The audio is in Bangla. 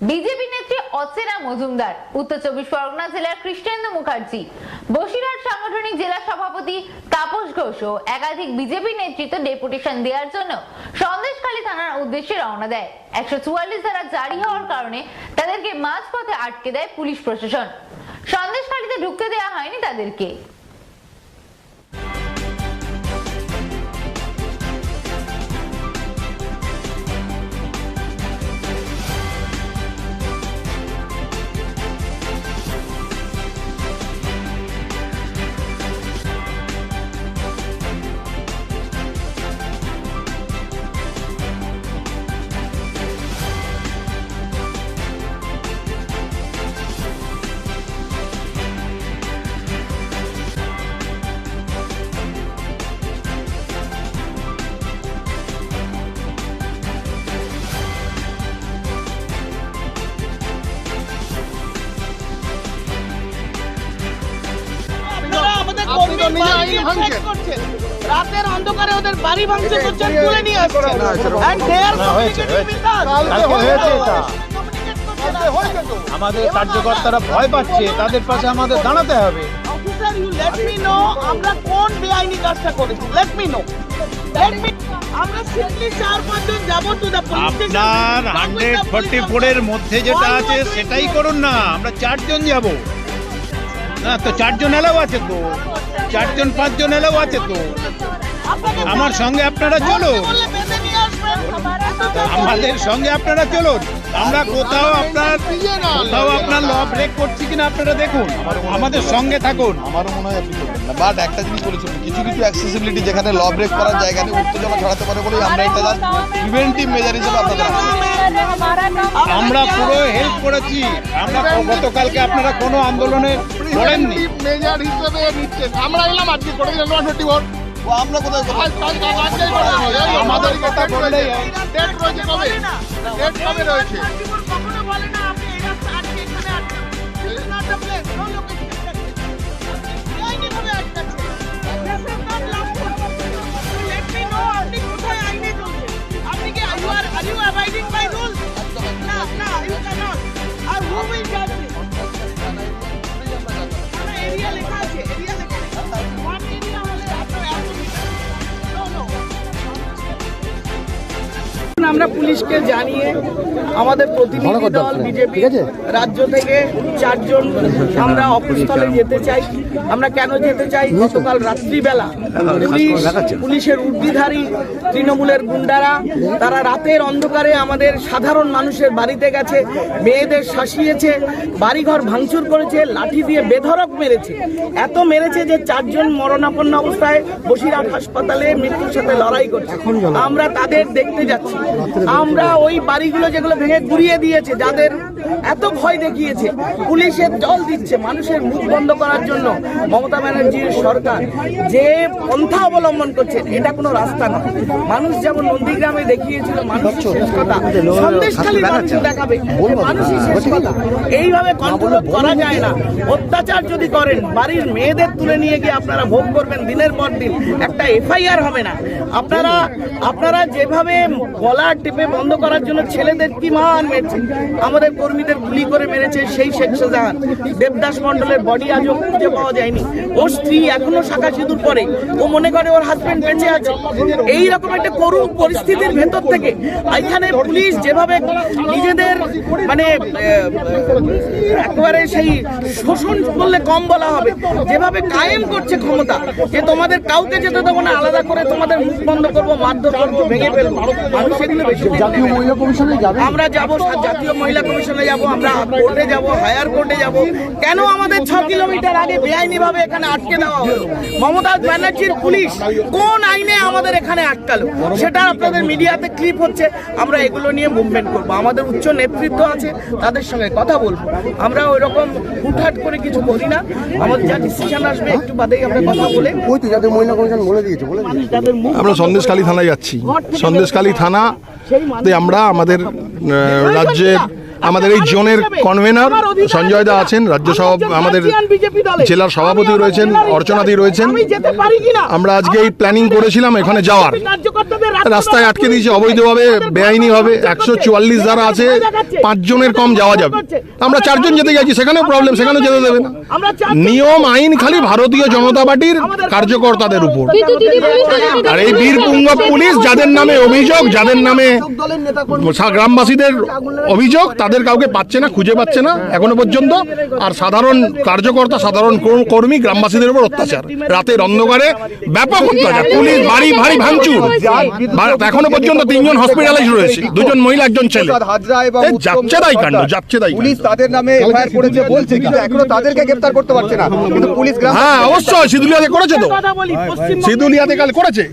বিজেপি নেত্রী অচেনা মজুমদার, উত্তর চব্বিশ পরগনা জেলার কৃষ্ণেন্দু মুখার্জি, বসিরহাট সাংগঠনিক জেলা সভাপতি তাপস ঘোষ ও একাধিক বিজেপি নেতৃত্ব ডেপুটেশন দেওয়ার জন্য সন্দেশখালী থানার উদ্দেশ্যে রওনা দেয়। 144 ধারা জারি হওয়ার কারণে তাদেরকে মাঝপথে আটকে দেয় পুলিশ প্রশাসন। সন্দেশখালীতে ঢুকতে দেওয়া হয়নি তাদেরকে। রাতের অন্ধকারে ওদের বাড়ি ভাঙচুর করছেন, তুলে নিয়ে আসছেন। আমাদের কার্যকর্তারা ভয় পাচ্ছে, তাদের পাশে আমাদের দাঁড়াতে হবে। Officer, you let me know আমরা কোন বেআইনি কাজটা করেছি। লেট মি নো, আমরা সিম্পলি 4-5 জন যাব টু দা পুলিশ স্টেশন। আপনার 144 এর মধ্যে যেটা আছে সেটাই করুন না, আমরা 4 জন যাব না তো, 4 জন এলাও আছে তো, 4 জন 5 জন এলাও আছে তো, আমার সঙ্গে আপনারা চলুন, আমাদের সঙ্গে আপনারা চলুন। আমরা কোথাও আপনার ল ব্রেক করছি কিনা আপনারা দেখুন, আমাদের সঙ্গে থাকুন। আমারও মনে হয় আপনি করবেন না, বাট একটা জিনিস বলেছেন, কিছু কিছু অ্যাক্সেসিবিলিটি যেখানে ল ব্রেক করার জায়গা নেই, উত্তেজনা ছড়াতে পারে বলেই আমরা এটা জাস্ট প্রিভেন্টিভ মেজার হিসেবে আপনাদের আমরা পুরো হেল্প করেছি। আমরা গতকালকে আপনারা কোনো আন্দোলনে করেননি, মেজার হিসেবে নিচ্ছেন। আমরা এলাম আজকে করে দিলাম 144। আমরা কোথায় আমাদের কথা বললেই ডেট রয়েছে, কবে ডেট কবে রয়েছে? কখনো বলে না আপনি এই রাস্তা আটকে এখানে আটকে। This is not the place, no location. আইনি ভাবে আটকাচ্ছে। This is not lawful. Let me know আপনি কোথায় আইনে চলছে। আপনি কি are you abiding by rules? না, you cannot. আর who will judge this? Area লেখা আছে, এরিয়া লেখা আছে। One area হলে আপনার এত আমরা পুলিশকে জানিয়ে আমাদের প্রতিনিধি দল বিজেপি রাজ্য থেকে 4 জন আমরা অকুস্থলে যেতে চাই। আমরা কেন যেতে চাই? গতকাল রাত্রিবেলা পুলিশের ঊর্ধ্বধারী তৃণমূলের গুন্ডারা তারা রাতের অন্ধকারে আমাদের সাধারণ মানুষের বাড়িতে গেছে, মেয়েদের শাসিয়েছে, বাড়িঘর ভাঙচুর করেছে, লাঠি দিয়ে বেধড়ক মেরেছে। এত মেরেছে যে 4 জন মরণাপন্ন অবস্থায় বসিরহাট হাসপাতালে মৃত্যুর সাথে লড়াই করছে। আমরা তাদের দেখতে যাচ্ছি। আমরা ওই বাড়িগুলো যেগুলো ভেঙে গুড়িয়ে দিয়েছে, যাদের এত ভয় দেখিয়েছে, পুলিশের জল দিচ্ছে মানুষের মুখ বন্ধ করার জন্য মমতা ব্যানার্জির সরকার যে পন্থা অবলম্বন করছে, এটা কোনো রাস্তা নয়। মানুষ যেমন নন্দীগ্রামে দেখিয়েছিল মানুষই শেষ কথা, সন্দেশখালী মানুষ দেখাবে মানুষই শেষ কথা। এইভাবে কন্ট্রোল করা যায় না। অত্যাচার যদি করেন, বাড়ির মেয়েদের তুলে নিয়ে গিয়ে আপনারা ভোগ করবেন দিনের পর দিন, একটা এফআইআর হবে না। আপনারা যেভাবে গলা টিপে বন্ধ করার জন্য ছেলেদের কি মান মেরেছে, আমাদের কর্মীদের গুলি করে মেরেছে, সেই শেখ শাহজাহান দেবদাস মন্ডলের বডি আজও খুঁজে পাওয়া যায়নি। ওর স্ত্রী এখনো শাখা সিঁদুর পরে, ও মনে করে ওর হাজবেন্ড বেঁচে আছে। এইরকম একটা করুণ পরিস্থিতির ভেতর থেকে এখানে পুলিশ যেভাবে নিজেদের মানে একেবারে সেই শোষণ করলে কম বলা হবে, যেভাবে কায়েম করছে ক্ষমতা, যে তোমাদের কাউকে যেতে দেবো না, আলাদা করে তোমাদের মুখ বন্ধ করবো, মারধর করবো, ভেঙে ফেলবো। মানুষ এগুলো বেশি জাতীয় মহিলা কমিশনে যাবে, আমরা যাব, জাতীয় মহিলা কমিশনে যাব, আমরা কোর্টে যাব, হায়ার কোর্টে যাব। কেন আমাদের 6 কিলোমিটার আগে বেআইনি ভাবে এখানে আটকে দেওয়া হলো? মমতা ব্যানার্জির পুলিশ কোন আইনে আমাদের এখানে আটকালো, সেটা আপনাদের মিডিয়াতে ক্লিপ হচ্ছে। আমরা এগুলো নিয়ে মুভমেন্ট করব, আমাদের উচ্চ নেতৃত্ব আছে, তাদের সঙ্গে কথা বলবো। আমরা ওই রকম হুটহাট করে কিছু করি না, আমাদের যা ডিসিশন আসবে একটু বাদেই আমরা কথা বলে। ওই তো জাতীয় মহিলা কমিশন বলে দিয়েছে, আমরা সন্দেশখালী থানায় যাচ্ছি। সন্দেশখালী থানা আমরা আমাদের রাজ্যের আমাদের এই জোনের কনভেনার সঞ্জয় দা আছেন, রাজ্য আমাদের জেলার সভাপতি রয়েছেন, অর্চনাদি রয়েছেন। আমরা আজকে এই প্ল্যানিং করেছিলাম এখানে যাওয়ার, রাস্তায় আটকে দিয়েছে অবৈধভাবে, বেআইনিভাবে। 144 ধারা আছে, 5 জনের কম যাওয়া যাবে। আমরা 4 জন যেতে গেছি, সেখানেও প্রবলেম, সেখানেও যেতে দেবে না। নিয়ম আইন খালি ভারতীয় জনতা পার্টির কার্যকর্তাদের উপর। আর এই বীরপুঙ্গব পুলিশ যাদের নামে অভিযোগ, যাদের নামে গ্রামবাসীদের অভিযোগ, তাদের কাউকে পাচ্ছে না, খুঁজে পাচ্ছে না এখনো পর্যন্ত। আর সাধারণ কার্যকর্তা, সাধারণ কর্মী, গ্রামবাসীদের উপর অত্যাচার, রাতের অন্ধকারে ব্যাপক অত্যাচার, পুলিশ বাড়ি ভারী ভাঙচুর। এখনো পর্যন্ত 3 জন হসপিটালাইজ রয়েছে, 2 জন মহিলা, 1 ছেলে। যাচ্ছে তাই কাণ্ড, যাচ্ছে তাই। পুলিশ তাদের নামে এফআইআর করেছে বলছে, কিন্তু এখনো তাদেরকে গ্রেফতার করতে পারছে না। কিন্তু পুলিশ হ্যাঁ অবশ্যই সিধুলিয়াতে করেছে, তো সিধুলিয়াতে কাল করেছে।